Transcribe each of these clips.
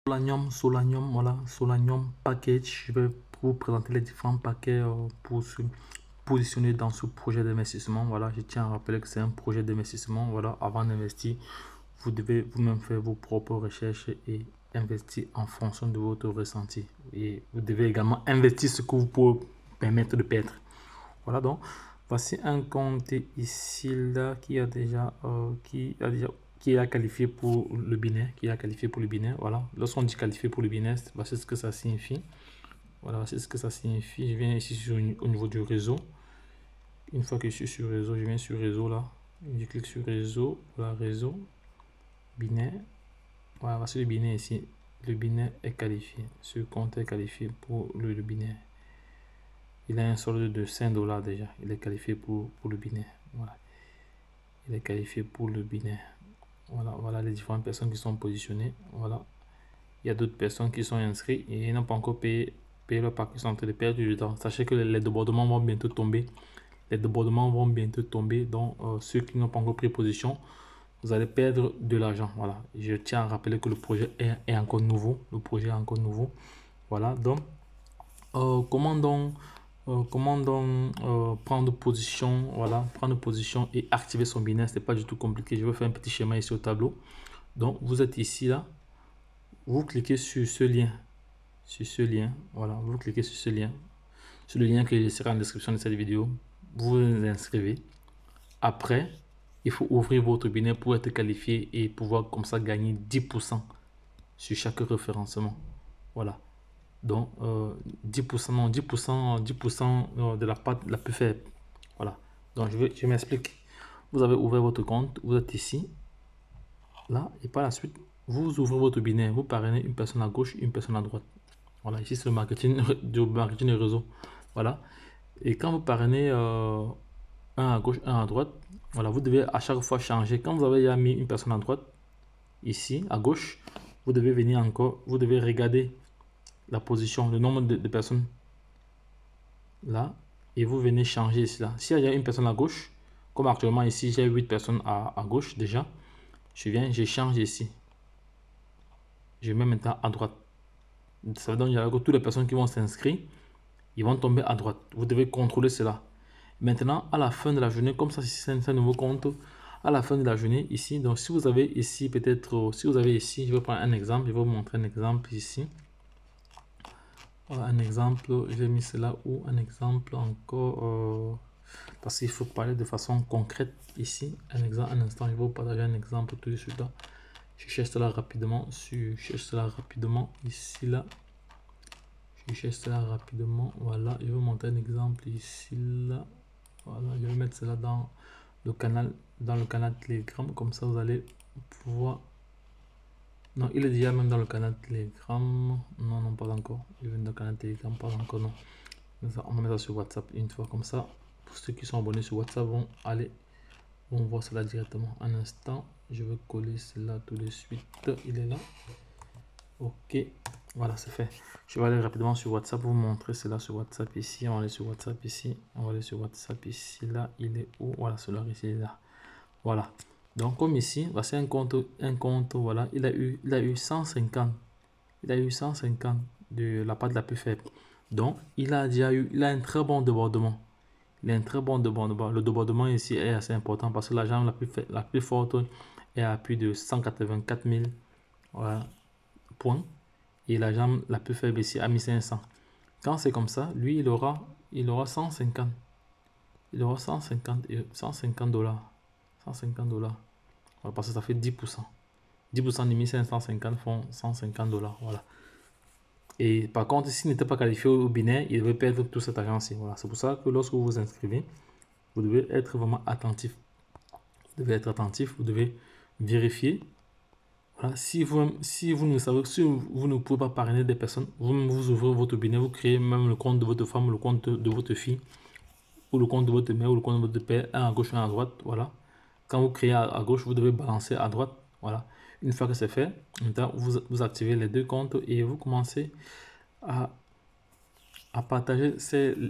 Solanium, voilà, Solanium Package. Je vais vous présenter les différents paquets pour se positionner dans ce projet d'investissement. Voilà, je tiens à rappeler que c'est un projet d'investissement. Voilà, avant d'investir, vous devez vous-même faire vos propres recherches et investir en fonction de votre ressenti. Et vous devez également investir ce que vous pouvez permettre de perdre. Voilà, donc voici un compte ici là qui a qualifié pour le binaire, Voilà, lorsqu'on dit qualifié pour le binaire, voici ce que ça signifie. Voilà, voici ce que ça signifie. Je viens ici au niveau du réseau. Une fois que je suis sur réseau, je viens sur réseau là. Je clique sur réseau, voilà, réseau, binaire. Voilà, voici le binaire ici. Le binaire est qualifié. Ce compte est qualifié pour le binaire. Il a un solde de 5 $ déjà. Il est qualifié pour le binaire. Voilà. Il est qualifié pour le binaire. Voilà, voilà les différentes personnes qui sont positionnées. Voilà. Il y a d'autres personnes qui sont inscrites et ils n'ont pas encore payé leur pack. Ils sont en train de perdre du temps. Sachez que les débordements vont bientôt tomber. Les débordements vont bientôt tomber. Donc, ceux qui n'ont pas encore pris position, vous allez perdre de l'argent. Voilà. Je tiens à rappeler que le projet est encore nouveau. Le projet est encore nouveau. Voilà. Donc, comment donc prendre position, voilà, prendre position et activer son binaire. C'est pas du tout compliqué. Je vais faire un petit schéma ici au tableau. Donc vous êtes ici là, vous cliquez sur ce lien, voilà, vous cliquez sur ce lien, sur le lien qui sera en description de cette vidéo. Vous vous inscrivez. Après, il faut ouvrir votre binaire pour être qualifié et pouvoir comme ça gagner 10% sur chaque référencement. Voilà. Donc, 10%, non, 10%, 10% de la part la plus faible. Voilà. Donc, je m'explique. Vous avez ouvert votre compte, vous êtes ici, là, et par la suite, vous ouvrez votre binaire, vous parrainez une personne à gauche, une personne à droite. Voilà, ici, c'est le marketing, du marketing de réseau. Voilà. Et quand vous parrainez un à gauche, un à droite, voilà, vous devez à chaque fois changer. Quand vous avez déjà mis une personne à droite, ici, à gauche, vous devez venir encore, vous devez regarder la position, le nombre de personnes là, et vous venez changer ici là. S'il y a une personne à gauche, comme actuellement ici j'ai 8 personnes à gauche déjà, je viens, je change ici, je mets maintenant à droite. Ça veut dire que toutes les personnes qui vont s'inscrire, ils vont tomber à droite. Vous devez contrôler cela. Maintenant, à la fin de la journée, comme ça c'est un nouveau compte, à la fin de la journée ici, donc si vous avez ici peut-être, si vous avez ici, je vais prendre un exemple, je vais vous montrer un exemple ici. Voilà un exemple, j'ai mis cela ou un exemple encore, parce qu'il faut parler de façon concrète ici. Un exemple, un instant, je vais vous partager un exemple tout de suite là. Je cherche cela rapidement, ici là. Je cherche cela rapidement, voilà, je vais vous montrer un exemple ici là. Voilà, je vais mettre cela dans le canal Telegram, comme ça vous allez pouvoir. Non, il est déjà même dans le canal Telegram. Non, non, pas encore. Il est dans le canal Telegram, pas encore, non. On va mettre ça sur WhatsApp une fois comme ça. Pour ceux qui sont abonnés sur WhatsApp, vont voir cela directement. Un instant, je vais coller cela tout de suite. Il est là. Ok, voilà, c'est fait. Je vais aller rapidement sur WhatsApp, vous montrer cela sur WhatsApp ici. On va aller sur WhatsApp ici. On va aller sur WhatsApp ici. Là, il est où? Voilà, celui-là ici, là. Voilà. Donc, comme ici, voici un compte, voilà, il a eu 150. Il a eu 150 de la part de la plus faible. Donc, il a un très bon débordement. Il a un très bon débordement. Le débordement ici est assez important parce que la jambe la plus forte est à plus de 184 000 voilà, points. Et la jambe la plus faible ici a mis 500. Quand c'est comme ça, lui, il aura 150. Il aura 150 $. 150 $. Voilà, parce que ça fait 10%. 10% de 1550 font 150 $. Voilà. Et par contre, s'il n'était pas qualifié au binaire, il devait perdre tout cet argent-ci. Voilà. C'est pour ça que lorsque vous vous inscrivez, vous devez être vraiment attentif. Vous devez être attentif, vous devez vérifier. Voilà. Si vous ne savez, si vous ne pouvez pas parrainer des personnes, vous ouvrez votre binaire, vous créez même le compte de votre femme, le compte de votre fille, ou le compte de votre mère, ou le compte de votre père, un à gauche, un à droite. Voilà. Quand vous créez à gauche, vous devez balancer à droite. Voilà. Une fois que c'est fait, maintenant vous activez les deux comptes et vous commencez à partager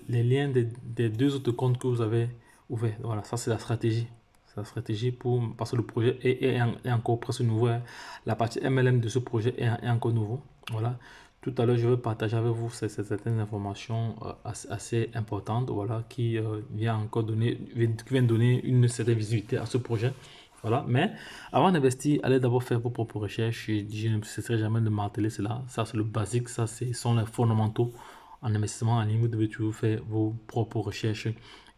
les liens des deux autres comptes que vous avez ouverts. Voilà, ça c'est la stratégie. sa stratégie parce que le projet est encore presque nouveau. Hein. La partie MLM de ce projet est encore nouveau. Voilà. Tout à l'heure, je vais partager avec vous certaines informations assez importantes, voilà, qui viennent donner une certaine visibilité à ce projet. Voilà. Mais avant d'investir, allez d'abord faire vos propres recherches. Je ne cesserai jamais de marteler cela. Ça, c'est le basique. Ça, ce sont les fondamentaux en investissement en ligne. Vous devez toujours faire vos propres recherches.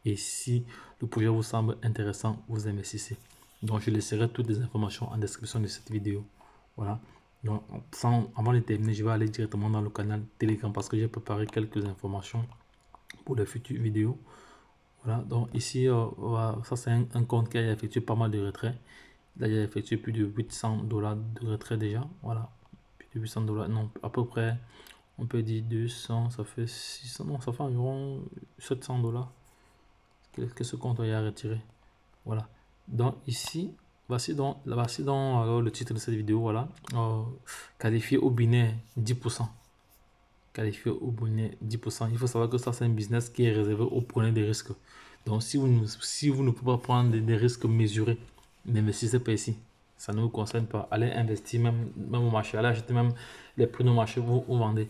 Et si le projet vous semble intéressant, vous investissez. Donc, je laisserai toutes les informations en description de cette vidéo. Voilà. Donc, avant de terminer, je vais aller directement dans le canal Telegram parce que j'ai préparé quelques informations pour les futures vidéos. Voilà. Donc, ici, ça, c'est un compte qui a effectué pas mal de retraits. Là, il a effectué plus de 800 $ de retrait déjà. Voilà. Plus de 800 $. Non, à peu près, on peut dire 200, ça fait 600. Non, ça fait environ 700 $. Qu'est-ce que ce compte a retiré? Voilà. Donc ici, voici donc alors, le titre de cette vidéo. Voilà. Qualifié au binaire 10%. Qualifié au binaire 10%. Il faut savoir que ça, c'est un business qui est réservé aux preneurs des risques. Donc si vous ne pouvez pas prendre des risques mesurés, n'investissez pas ici. Ça ne vous concerne pas. Allez investir même au marché. Allez acheter même les prix au marché, vous vendez.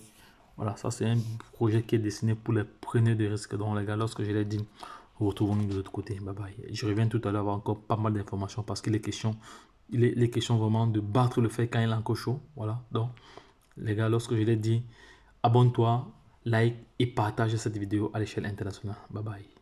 Voilà, ça c'est un projet qui est destiné pour les preneurs de risques. Donc les gars, lorsque je l'ai dit, retrouvons-nous de l'autre côté. Bye bye. Je reviens tout à l'heure avec encore pas mal d'informations parce qu'il est question, vraiment de battre le fer quand il est encore chaud. Voilà. Donc les gars, lorsque je l'ai dit, abonne-toi, like et partage cette vidéo à l'échelle internationale. Bye bye.